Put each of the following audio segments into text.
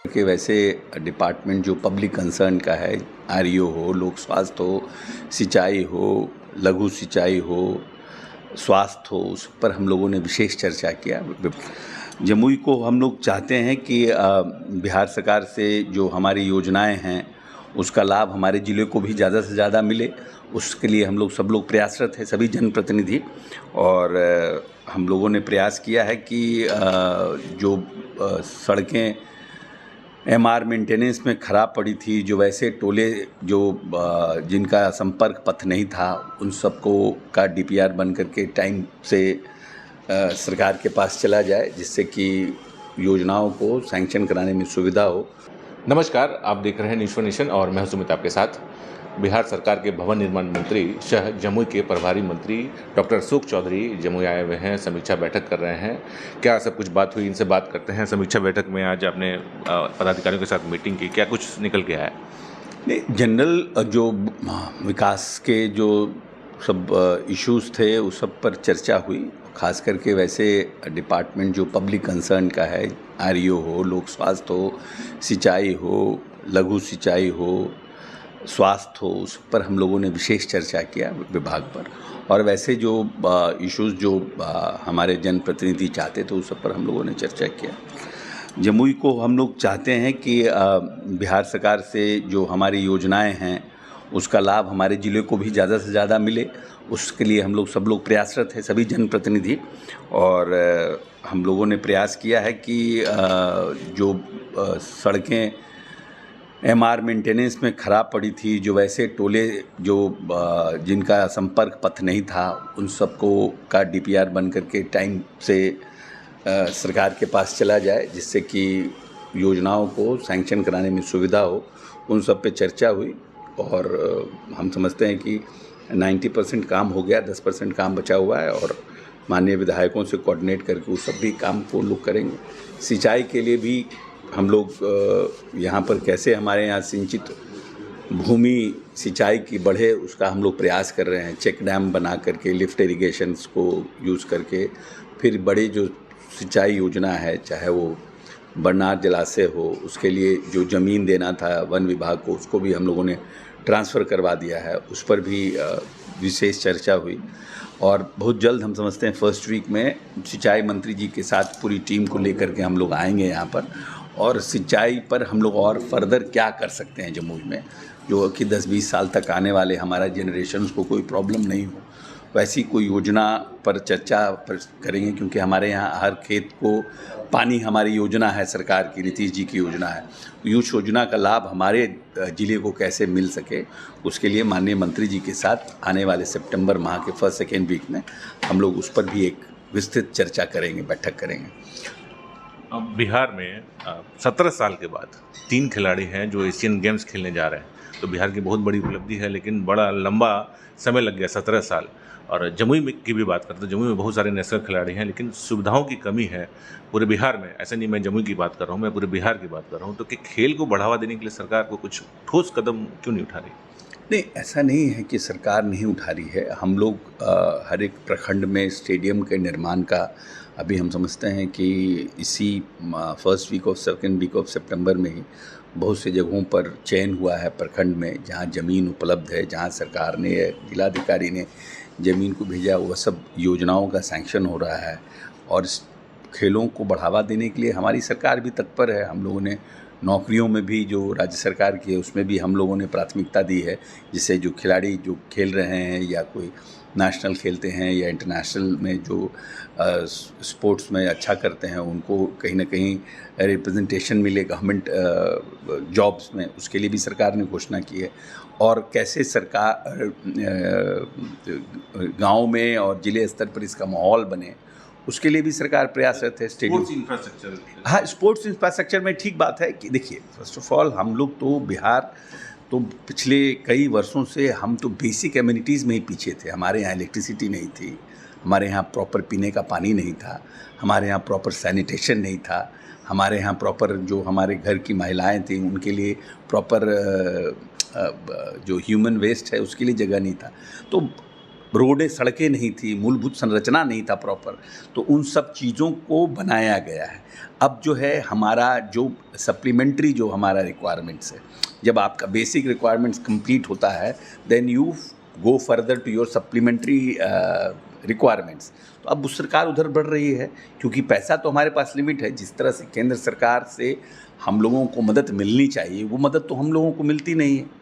कि वैसे डिपार्टमेंट जो पब्लिक कंसर्न का है, आरईओ हो, लोक स्वास्थ्य हो, सिंचाई हो, लघु सिंचाई हो, स्वास्थ्य हो, उस पर हम लोगों ने विशेष चर्चा किया। जमुई को हम लोग चाहते हैं कि बिहार सरकार से जो हमारी योजनाएं हैं उसका लाभ हमारे ज़िले को भी ज़्यादा से ज़्यादा मिले, उसके लिए सब लोग प्रयासरत हैं, सभी जनप्रतिनिधि। और हम लोगों ने प्रयास किया है कि जो सड़कें एमआर मेंटेनेंस में ख़राब पड़ी थी, जो वैसे टोले जो जिनका संपर्क पथ नहीं था, उन सबको का डीपीआर बन करके टाइम से सरकार के पास चला जाए, जिससे कि योजनाओं को सैंक्शन कराने में सुविधा हो। नमस्कार, आप देख रहे हैं न्यूज़ नेशन और मैं हूं सुमित आपके साथ। बिहार सरकार के भवन निर्माण मंत्री शह जमुई के प्रभारी मंत्री डॉक्टर अशोक चौधरी जमुई आए हुए हैं, समीक्षा बैठक कर रहे हैं। क्या सब कुछ बात हुई, इनसे बात करते हैं। समीक्षा बैठक में आज आपने पदाधिकारियों के साथ मीटिंग की, क्या कुछ निकल के आया? नहीं, जनरल जो विकास के जो सब इश्यूज़ थे उस सब पर चर्चा हुई। खास करके वैसे डिपार्टमेंट जो पब्लिक कंसर्न का है, आरईओ हो, लोक स्वास्थ्य हो, सिंचाई हो, लघु सिंचाई हो, स्वास्थ्य हो, उस पर हम लोगों ने विशेष चर्चा किया विभाग पर। और वैसे जो इश्यूज़ जो हमारे जनप्रतिनिधि चाहते थे उस सब पर हम लोगों ने चर्चा किया। जमुई को हम लोग चाहते हैं कि बिहार सरकार से जो हमारी योजनाएं हैं उसका लाभ हमारे ज़िले को भी ज़्यादा से ज़्यादा मिले, उसके लिए सब लोग प्रयासरत हैं, सभी जनप्रतिनिधि। और हम लोगों ने प्रयास किया है कि जो सड़कें एमआर मेंटेनेंस में ख़राब पड़ी थी, जो वैसे टोले जो जिनका संपर्क पथ नहीं था, उन सबको का डीपीआर बन करके टाइम से सरकार के पास चला जाए, जिससे कि योजनाओं को सैंक्शन कराने में सुविधा हो। उन सब पे चर्चा हुई और हम समझते हैं कि 90% काम हो गया, 10% काम बचा हुआ है और माननीय विधायकों से कोऑर्डिनेट करके उस सब भी काम को लोग करेंगे। सिंचाई के लिए भी हम लोग यहाँ पर कैसे हमारे यहाँ सिंचित भूमि सिंचाई की बढ़े, उसका हम लोग प्रयास कर रहे हैं। चेक डैम बना करके, लिफ्ट इरिगेशंस को यूज़ करके, फिर बड़ी जो सिंचाई योजना है, चाहे वो बरनार जलाशय हो, उसके लिए जो ज़मीन देना था वन विभाग को, उसको भी हम लोगों ने ट्रांसफ़र करवा दिया है। उस पर भी विशेष चर्चा हुई। और बहुत जल्द हम समझते हैं फर्स्ट वीक में सिंचाई मंत्री जी के साथ पूरी टीम को लेकर के हम लोग आएंगे यहाँ पर, और सिंचाई पर हम लोग और फर्दर क्या कर सकते हैं जमुई में, जो कि 10-20 साल तक आने वाले हमारा जनरेशन को कोई प्रॉब्लम नहीं हो, वैसी कोई योजना पर चर्चा करेंगे। क्योंकि हमारे यहाँ हर खेत को पानी हमारी योजना है, सरकार की नीतीश जी की योजना है। उस योजना का लाभ हमारे ज़िले को कैसे मिल सके, उसके लिए माननीय मंत्री जी के साथ आने वाले सितंबर माह के फर्स्ट सेकेंड वीक में हम लोग उस पर भी एक विस्तृत चर्चा करेंगे, बैठक करेंगे। अब बिहार में 17 साल के बाद 3 खिलाड़ी हैं जो एशियन गेम्स खेलने जा रहे हैं, तो बिहार की बहुत बड़ी उपलब्धि है, लेकिन बड़ा लंबा समय लग गया, 17 साल। और जमुई में की भी बात करते हैं, जमुई में बहुत सारे नेशनल खिलाड़ी हैं, लेकिन सुविधाओं की कमी है पूरे बिहार में। ऐसा नहीं मैं जमुई की बात कर रहा हूँ, मैं पूरे बिहार की बात कर रहा हूँ। तो कि खेल को बढ़ावा देने के लिए सरकार को कुछ ठोस कदम क्यों नहीं उठा रही? नहीं, ऐसा नहीं है कि सरकार नहीं उठा रही है। हम लोग हर एक प्रखंड में स्टेडियम के निर्माण का अभी हम समझते हैं कि इसी फर्स्ट वीक और सेकेंड वीक ऑफ सितंबर में ही बहुत से जगहों पर चयन हुआ है प्रखंड में, जहां ज़मीन उपलब्ध है, जहां सरकार ने, जिलाधिकारी ने ज़मीन को भेजा, वह सब योजनाओं का सैंक्शन हो रहा है। और इस खेलों को बढ़ावा देने के लिए हमारी सरकार भी तत्पर है। हम लोगों ने नौकरियों में भी जो राज्य सरकार की है उसमें भी हम लोगों ने प्राथमिकता दी है, जिससे जो खिलाड़ी जो खेल रहे हैं या कोई नेशनल खेलते हैं या इंटरनेशनल में जो स्पोर्ट्स में अच्छा करते हैं, उनको कहीं ना कहीं रिप्रेजेंटेशन मिले गवर्नमेंट जॉब्स में, उसके लिए भी सरकार ने घोषणा की है। और कैसे सरकार गांव में और जिले स्तर पर इसका माहौल बने, उसके लिए भी सरकार प्रयासरत है। स्टेडियम इंफ्रास्ट्रक्चर, हाँ, स्पोर्ट्स इंफ्रास्ट्रक्चर में ठीक बात है कि देखिए, फर्स्ट ऑफ ऑल हम लोग तो बिहार तो पिछले कई वर्षों से हम तो बेसिक एमिनिटीज़ में ही पीछे थे। हमारे यहाँ इलेक्ट्रिसिटी नहीं थी, हमारे यहाँ प्रॉपर पीने का पानी नहीं था, हमारे यहाँ प्रॉपर सैनिटेशन नहीं था, हमारे यहाँ प्रॉपर जो हमारे घर की महिलाएं थीं उनके लिए प्रॉपर जो ह्यूमन वेस्ट है उसके लिए जगह नहीं था। तो रोडें सड़कें नहीं थी, मूलभूत संरचना नहीं था प्रॉपर, तो उन सब चीज़ों को बनाया गया है। अब जो है हमारा जो सप्लीमेंट्री जो हमारा रिक्वायरमेंट्स है, जब आपका बेसिक रिक्वायरमेंट्स कंप्लीट होता है then you go further to your supplementary requirements. तो अब सरकार उधर बढ़ रही है, क्योंकि पैसा तो हमारे पास लिमिट है। जिस तरह से केंद्र सरकार से हम लोगों को मदद मिलनी चाहिए वो मदद तो हम लोगों को मिलती नहीं है।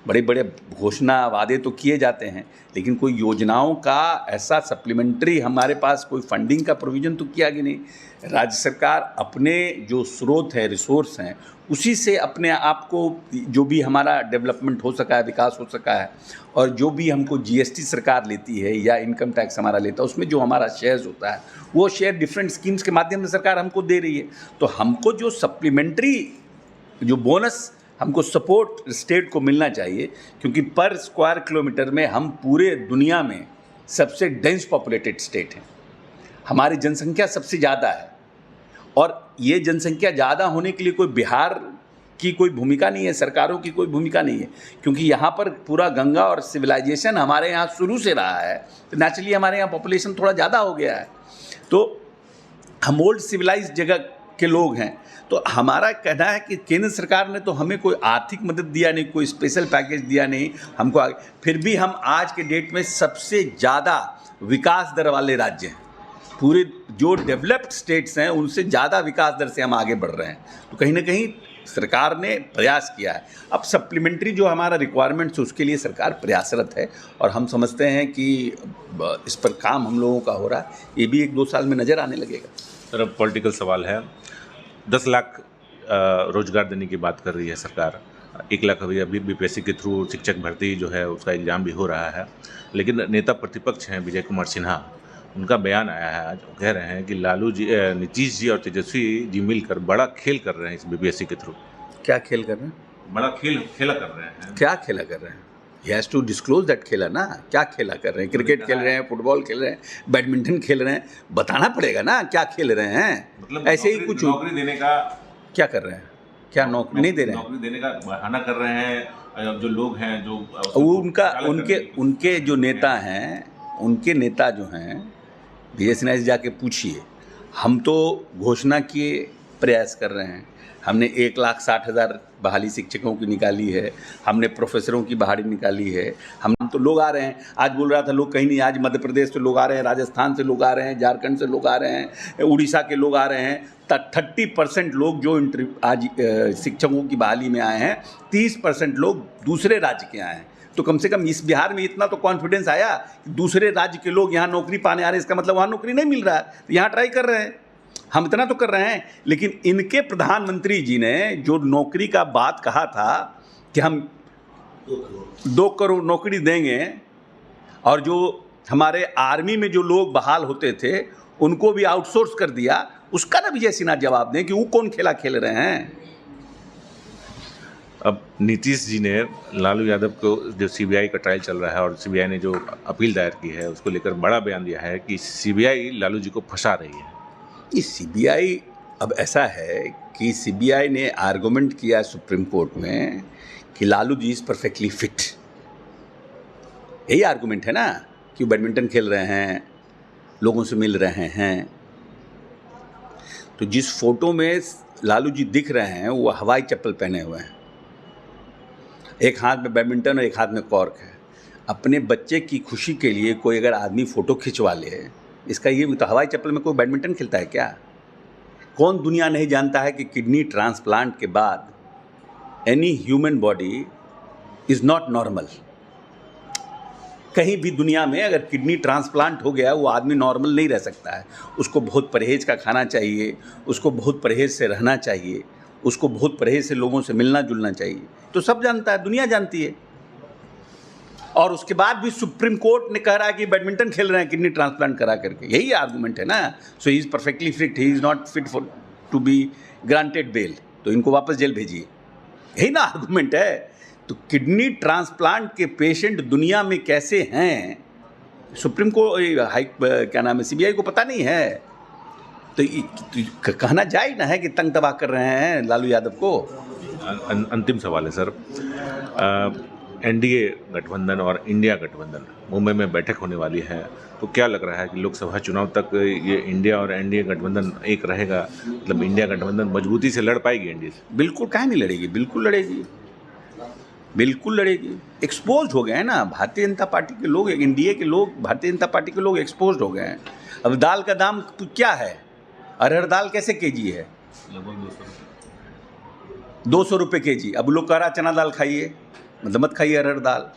बड़े बड़े घोषणा वादे तो किए जाते हैं, लेकिन कोई योजनाओं का ऐसा सप्लीमेंट्री हमारे पास कोई फंडिंग का प्रोविज़न तो किया कि नहीं। राज्य सरकार अपने जो स्रोत है, रिसोर्स हैं, उसी से अपने आप को जो भी हमारा डेवलपमेंट हो सका है, विकास हो सका है, और जो भी हमको जीएसटी सरकार लेती है या इनकम टैक्स हमारा लेता है, उसमें जो हमारा शेयर्स होता है वो शेयर डिफरेंट स्कीम्स के माध्यम से सरकार हमको दे रही है। तो हमको जो सप्लीमेंट्री जो बोनस हमको सपोर्ट स्टेट को मिलना चाहिए, क्योंकि पर स्क्वायर किलोमीटर में हम पूरे दुनिया में सबसे डेंस पॉपुलेटेड स्टेट हैं। हमारी जनसंख्या सबसे ज़्यादा है, और ये जनसंख्या ज़्यादा होने के लिए कोई बिहार की कोई भूमिका नहीं है, सरकारों की कोई भूमिका नहीं है, क्योंकि यहाँ पर पूरा गंगा और सिविलाइजेशन हमारे यहाँ शुरू से रहा है। तो नेचुरली हमारे यहाँ पॉपुलेशन थोड़ा ज़्यादा हो गया है, तो हम ओल्ड सिविलाइज जगह के लोग हैं। तो हमारा कहना है कि केंद्र सरकार ने तो हमें कोई आर्थिक मदद दिया नहीं, कोई स्पेशल पैकेज दिया नहीं हमको आगे, फिर भी हम आज के डेट में सबसे ज़्यादा विकास दर वाले राज्य हैं। पूरे जो डेवलप्ड स्टेट्स हैं उनसे ज़्यादा विकास दर से हम आगे बढ़ रहे हैं। तो कहीं ना कहीं सरकार ने प्रयास किया है। अब सप्लीमेंट्री जो हमारा रिक्वायरमेंट्स है उसके लिए सरकार प्रयासरत है, और हम समझते हैं कि इस पर काम हम लोगों का हो रहा है। ये भी 1-2 साल में नज़र आने लगेगा। सर, अब पॉलिटिकल सवाल है। 10 लाख रोजगार देने की बात कर रही है सरकार। 1 लाख अभी बीपीएससी के थ्रू शिक्षक भर्ती जो है उसका एग्ज़ाम भी हो रहा है, लेकिन नेता प्रतिपक्ष हैं विजय कुमार सिन्हा, उनका बयान आया है आज। वो कह रहे हैं कि लालू जी, नीतीश जी और तेजस्वी जी मिलकर बड़ा खेल कर रहे हैं इस बीपीएससी के थ्रू। क्या खेल कर रहे हैं? बड़ा खेला कर रहे हैं। क्या खेला कर रहे हैं? He has to disclose that खेला ना। क्या खेला कर रहे हैं? क्रिकेट खेल रहे हैं, फुटबॉल खेल रहे हैं, बैडमिंटन खेल रहे हैं, बताना पड़ेगा ना क्या खेल रहे हैं। मतलब ऐसे ही कुछ नौकरी देने का क्या कर रहे हैं? क्या नौकरी नहीं दे रहे हैं? नौकरी देने का बहाना कर रहे हैं जो लोग हैं, जो वो उनके जो नेता हैं, उनके नेता जो हैं, BS सिन्हा से जाके पूछिए। हम तो घोषणा किए प्रयास कर रहे हैं। हमने 1,60,000 बहाली शिक्षकों की निकाली है, हमने प्रोफेसरों की बहाली निकाली है। हम तो लोग आ रहे हैं, आज बोल रहा था लोग कहीं नहीं, आज मध्य प्रदेश से लोग आ रहे हैं, राजस्थान से लोग आ रहे हैं, झारखंड से लोग आ रहे हैं, उड़ीसा के लोग आ रहे हैं। 30% लोग जो आज शिक्षकों की बहाली में आए हैं, 30% लोग दूसरे राज्य के आए हैं। तो कम से कम इस बिहार में इतना तो कॉन्फिडेंस आया कि दूसरे राज्य के लोग यहाँ नौकरी पाने आ रहे हैं, इसका मतलब वहाँ नौकरी नहीं मिल रहा है, तो यहाँ ट्राई कर रहे हैं। हम इतना तो कर रहे हैं, लेकिन इनके प्रधानमंत्री जी ने जो नौकरी का बात कहा था कि हम 2 करोड़ नौकरी देंगे, और जो हमारे आर्मी में जो लोग बहाल होते थे उनको भी आउटसोर्स कर दिया, उसका ना विजय सिन्हा जवाब दें कि वो कौन खेला खेल रहे हैं। अब नीतीश जी ने लालू यादव को, जो सीबीआई का ट्रायल चल रहा है और सीबीआई ने जो अपील दायर की है उसको लेकर बड़ा बयान दिया है कि सीबीआई लालू जी को फंसा रही है। ये सीबीआई, अब ऐसा है कि सीबीआई ने आर्गूमेंट किया सुप्रीम कोर्ट में कि Lalu ji is perfectly fit. यही आर्गूमेंट है ना कि बैडमिंटन खेल रहे हैं, लोगों से मिल रहे हैं। तो जिस फोटो में लालू जी दिख रहे हैं वो हवाई चप्पल पहने हुए हैं, एक हाथ में बैडमिंटन और एक हाथ में कॉर्क है। अपने बच्चे की खुशी के लिए कोई अगर आदमी फ़ोटो खिंचवा ले, इसका ये तो हवाई चप्पल में कोई बैडमिंटन खेलता है क्या? कौन दुनिया नहीं जानता है कि किडनी ट्रांसप्लांट के बाद any human body is not normal. कहीं भी दुनिया में अगर किडनी ट्रांसप्लांट हो गया वो आदमी नॉर्मल नहीं रह सकता है। उसको बहुत परहेज़ का खाना चाहिए, उसको बहुत परहेज़ से रहना चाहिए, उसको बहुत परहेज़ से लोगों से मिलना जुलना चाहिए। तो सब जानता है, दुनिया जानती है। और उसके बाद भी सुप्रीम कोर्ट ने कह रहा है कि बैडमिंटन खेल रहे हैं किडनी ट्रांसप्लांट करा करके। यही आर्गूमेंट है ना। So he is perfectly fit, he is not fit for to be granted bail, तो इनको वापस जेल भेजिए। यही ना आर्गूमेंट है। तो किडनी ट्रांसप्लांट के पेशेंट दुनिया में कैसे हैं, सुप्रीम कोर्ट क्या नाम है, सीबीआई को पता नहीं है। तो कहना जायज़ ना है कि तंग तबाह कर रहे हैं लालू यादव को। अंतिम सवाल है सर, एनडीए गठबंधन और इंडिया गठबंधन मुंबई में बैठक होने वाली है, तो क्या लग रहा है कि लोकसभा चुनाव तक ये इंडिया और एनडीए गठबंधन एक रहेगा? मतलब इंडिया गठबंधन मजबूती से लड़ पाएगी एनडीए से? बिल्कुल, काहे नहीं लड़ेगी, बिल्कुल लड़ेगी, बिल्कुल लड़ेगी। एक्सपोज हो गए हैं ना भारतीय जनता पार्टी के लोग, एनडीए के लोग, भारतीय जनता पार्टी के लोग एक्सपोज हो गए हैं। अब दाल का दाम क्या है? अरहर दाल कैसे केजी है? लगभग 200 रुपये केजी। अब लोग कह रहा चना दाल खाइए, मतलब मत खाइए अरहर दाल।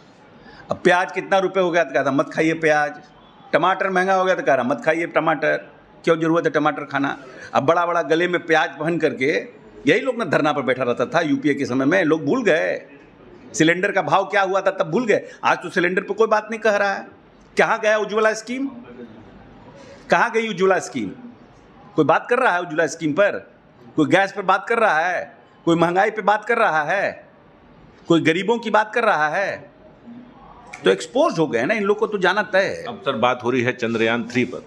अब प्याज कितना रुपए हो गया तो कहा था मत खाइए प्याज। टमाटर महंगा हो गया तो कह रहा मत खाइए टमाटर, क्यों ज़रूरत है टमाटर खाना? अब बड़ा बड़ा गले में प्याज पहन करके यही लोग ना धरना पर बैठा रहता था यूपीए के समय में। लोग भूल गए सिलेंडर का भाव क्या हुआ था, तब भूल गए। आज तो सिलेंडर पर कोई बात नहीं कह रहा है। कहाँ गया उज्ज्वला स्कीम? कहाँ गई उज्ज्वला स्कीम? कोई बात कर रहा है उज्ज्वला स्कीम पर? कोई गैस पर बात कर रहा है? कोई महंगाई पे बात कर रहा है? कोई गरीबों की बात कर रहा है? तो एक्सपोज हो गए ना, इन लोग को तो जाना तय है। अब सर बात हो रही है चंद्रयान-3 पर।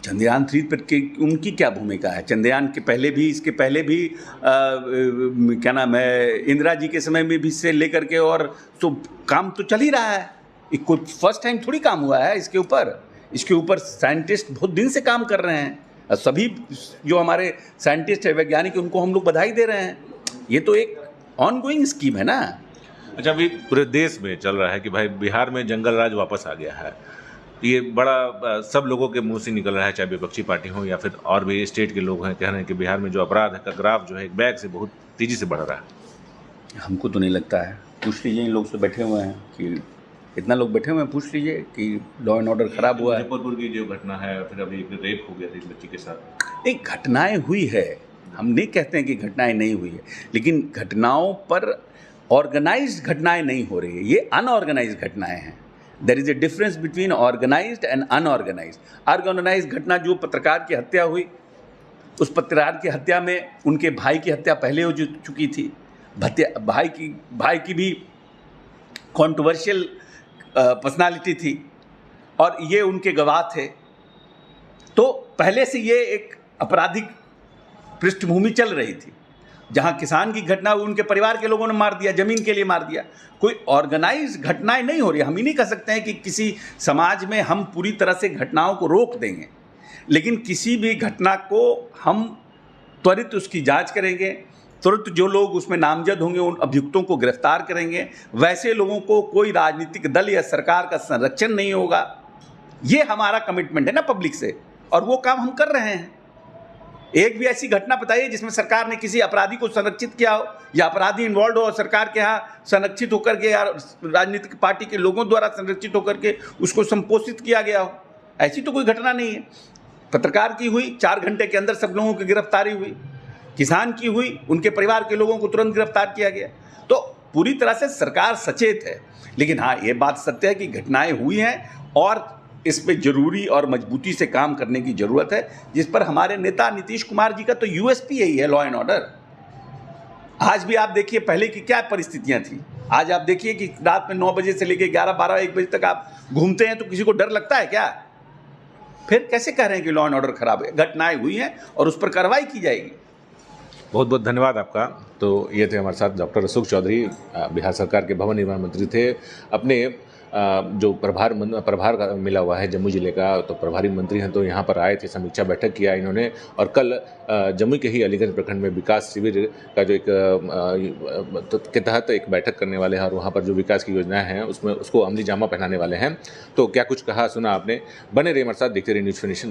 चंद्रयान-3 पर की उनकी क्या भूमिका है? चंद्रयान के पहले भी, इसके पहले भी क्या नाम है, इंदिरा जी के समय में भी से लेकर के और तो काम तो चल ही रहा है। ये कोई फर्स्ट टाइम थोड़ी काम हुआ है इसके ऊपर। इसके ऊपर साइंटिस्ट बहुत दिन से काम कर रहे हैं। सभी जो हमारे साइंटिस्ट है, वैज्ञानिक, उनको हम लोग बधाई दे रहे हैं। ये तो एक ऑनगोइंग स्कीम है ना। अच्छा, अभी पूरे देश में चल रहा है कि भाई बिहार में जंगल राज वापस आ गया है। ये बड़ा सब लोगों के मुंह से निकल रहा है, चाहे विपक्षी पार्टी हो या फिर और भी स्टेट के लोग हैं, कह रहे हैं कि बिहार में जो अपराध का ग्राफ जो है एक बैग से बहुत तेज़ी से बढ़ रहा है। हमको तो नहीं लगता है। पूछ लीजिए इन लोग से बैठे हुए हैं कि इतना लोग बैठे हुए हैं, पूछ लीजिए कि लॉ एंड ऑर्डर खराब हुआ है। मुजफ्फरपुर की जो घटना है, फिर अभी एक रेप हो गया था एक बच्ची के साथ। एक घटनाएं हुई है, हम नहीं कहते हैं कि घटनाएं नहीं हुई है, लेकिन घटनाओं पर ऑर्गेनाइज्ड घटनाएं नहीं हो रही है, ये अनऑर्गेनाइज्ड घटनाएं हैं। There is a difference between organised and unorganised. Organised घटना जो पत्रकार की हत्या हुई, उस पत्रकार की हत्या में उनके भाई की हत्या पहले हो चुकी थी। भाई की भी कॉन्ट्रोवर्शियल पर्सनालिटी थी और ये उनके गवाह थे। तो पहले से ये एक आपराधिक पृष्ठभूमि चल रही थी। जहां किसान की घटना हुई, उनके परिवार के लोगों ने मार दिया, जमीन के लिए मार दिया। कोई ऑर्गेनाइज्ड घटनाएं नहीं हो रही। हम ही नहीं कह सकते हैं कि किसी समाज में हम पूरी तरह से घटनाओं को रोक देंगे, लेकिन किसी भी घटना को हम त्वरित उसकी जांच करेंगे, तुरंत जो लोग उसमें नामजद होंगे उन अभियुक्तों को गिरफ्तार करेंगे। वैसे लोगों को कोई राजनीतिक दल या सरकार का संरक्षण नहीं होगा। ये हमारा कमिटमेंट है ना पब्लिक से, और वो काम हम कर रहे हैं। एक भी ऐसी घटना बताइए जिसमें सरकार ने किसी अपराधी को संरक्षित किया हो या अपराधी इन्वॉल्व हो और सरकार के यहाँ संरक्षित होकर के या राजनीतिक पार्टी के लोगों द्वारा संरक्षित होकर के उसको संपोषित किया गया हो। ऐसी तो कोई घटना नहीं है। पत्रकार की हुई, 4 घंटे के अंदर सब लोगों की गिरफ्तारी हुई। किसान की हुई, उनके परिवार के लोगों को तुरंत गिरफ्तार किया गया। तो पूरी तरह से सरकार सचेत है। लेकिन हाँ, ये बात सत्य है कि घटनाएं हुई हैं और इस पे जरूरी और मजबूती से काम करने की जरूरत है, जिस पर हमारे नेता नीतीश कुमार जी का तो यूएसपी यही है, लॉ एंड ऑर्डर। आज भी आप देखिए पहले की क्या परिस्थितियां थी। आज आप देखिए कि रात में 9 बजे से लेकर 11, 12, 1 बजे तक आप घूमते हैं तो किसी को डर लगता है क्या? फिर कैसे कह रहे हैं कि लॉ एंड ऑर्डर खराब है? घटनाएं हुई हैं और उस पर कार्रवाई की जाएगी। बहुत बहुत धन्यवाद आपका। तो ये थे हमारे साथ डॉक्टर अशोक चौधरी, बिहार सरकार के भवन निर्माण मंत्री थे। अपने जो प्रभार का मिला हुआ है जम्मू जिले का, तो प्रभारी मंत्री हैं, तो यहाँ पर आए थे, समीक्षा बैठक किया इन्होंने। और कल जम्मू के ही अलीगंज प्रखंड में विकास शिविर का जो एक के तहत एक बैठक करने वाले हैं और वहाँ पर जो विकास की योजनाएं हैं उसमें उसको अमली जामा पहनाने वाले हैं। तो क्या कुछ कहा सुना आपने। बने रहिए हमारे साथ, देखते रहिए न्यूज़ फिनिश।